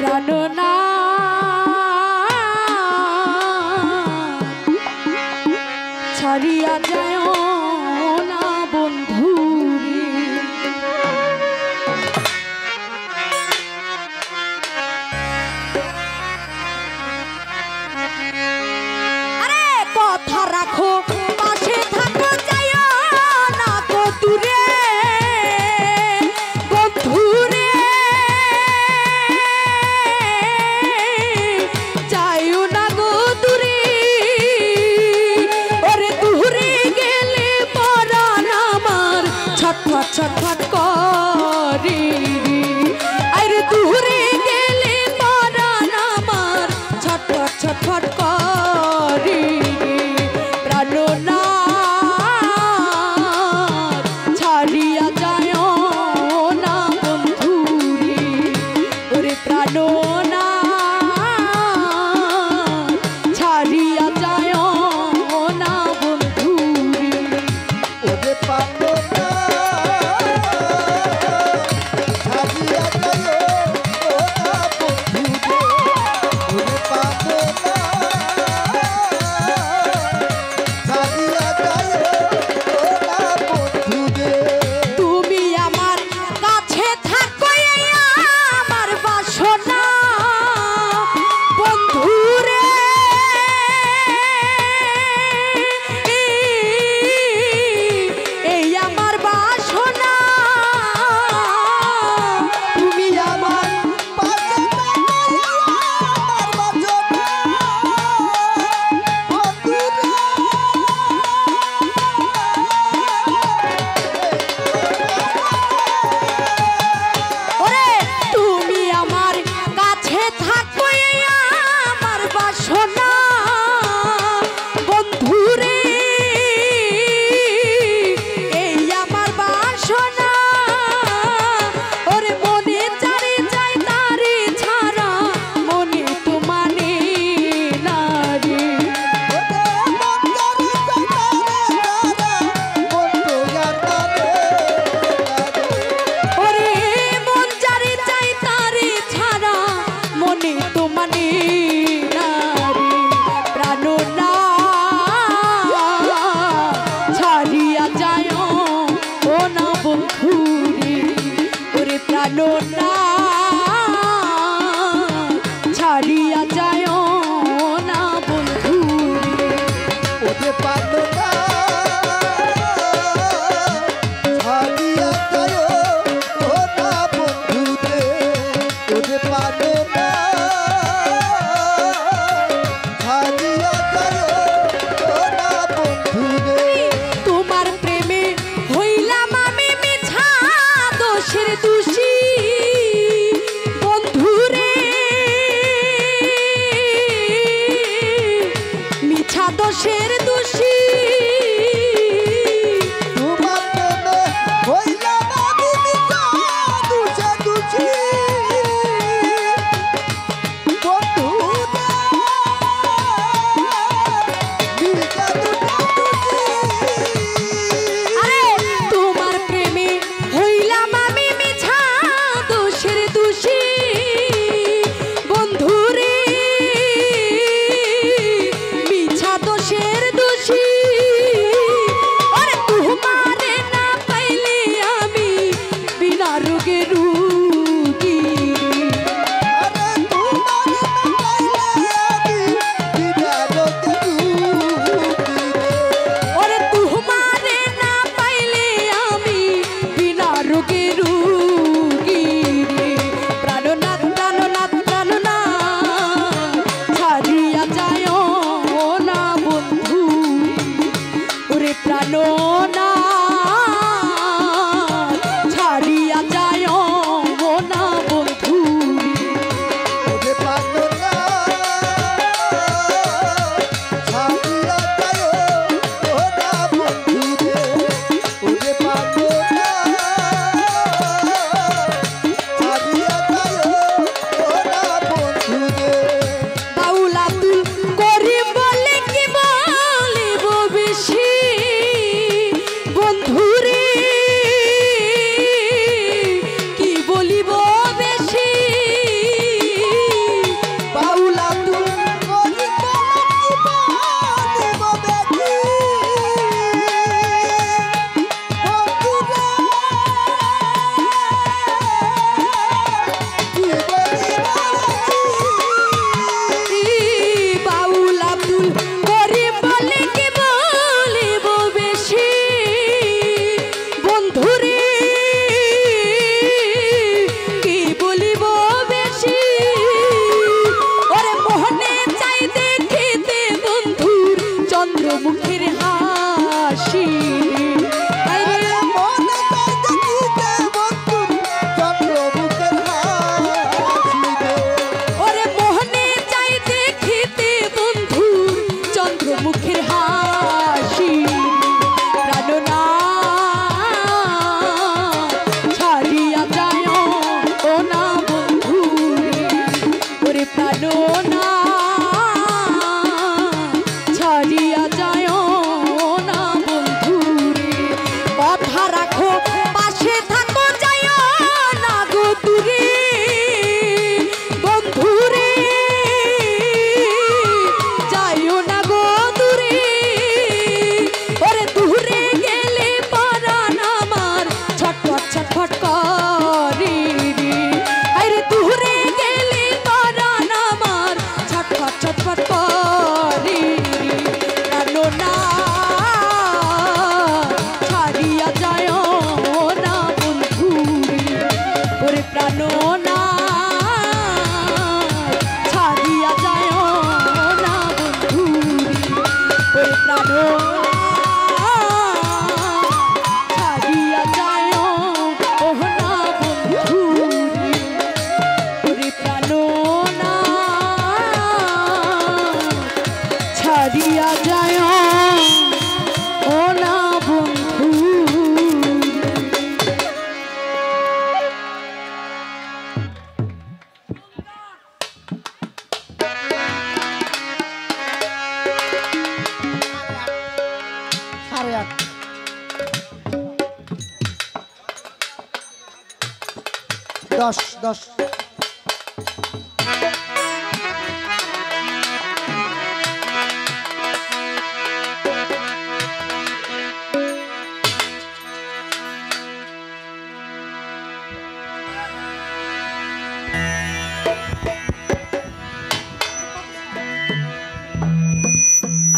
প্রাণনাথ ছাড়িয়া যায় না বন্ধু আরে কথা রাখো পাশে থাকো যায় না গো দূরে বন্ধুরে যাইও না গো দূরে ওরে দূরে গেলে পরাণ আমার ছটফট ছটফট করে আরে দূরে গেলে পরাণ আমার ছটফট ছটফট করে প্রাণনাথ ছাড়িয়া যায় না বন্ধুরে ওরে প্রাণনাথ ছাড়িয়া যায় না বন্ধুরে ওরে তুমি আমার কাছে থাকো আমার বাসনা বন্ধুরে এই আমার বাসনা তুমি আমার ওরে তুমি আমার কাছে থাকো আমার বাসনা বন্ধুরে এই আমার বাসনা ওরে মনে চারে যায় তারে ছাড়া মনে তো মানে না রে ওরে মন যারে চাই তারে ছাড়া মনে তো মানে না রে প্রাণনাথ ছাড়িয়া যায় ও না বন্ধুরে ওরে প্রাণনাথ ছাড়িয়া যায় না বন্ধুরে তোমার প্রেমে হইলাম আমি মিছা দোষের দোষী বন্ধুরে মিছা দোষের দোষী লইয়া যায় ও না বন্ধু সাড়ে আট দশ দশ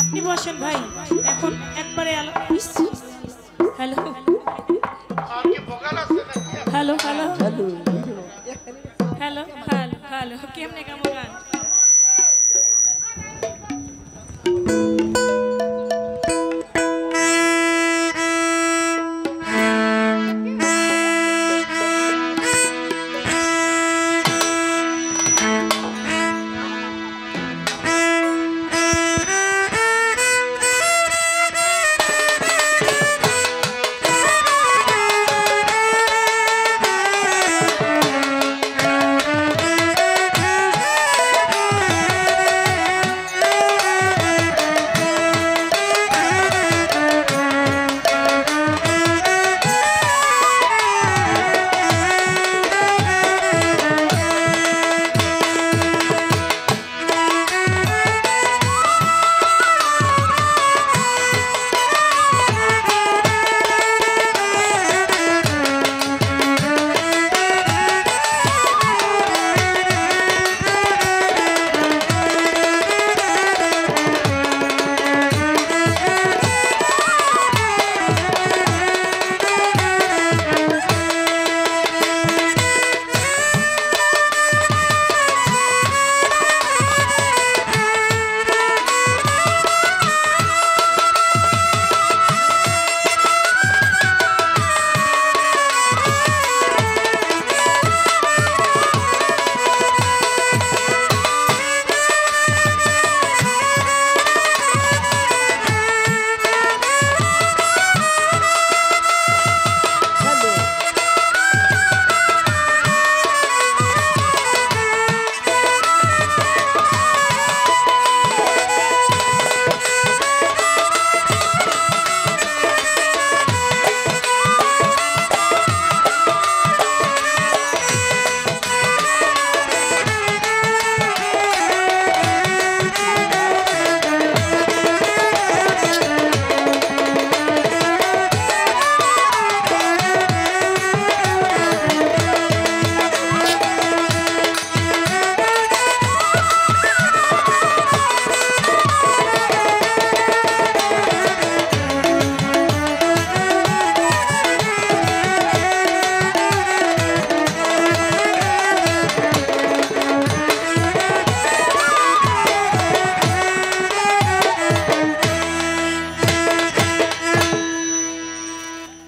আপনি বসেন ভাই এখন একবারে hello hello hello hello hello hello কেমনে কেমন গান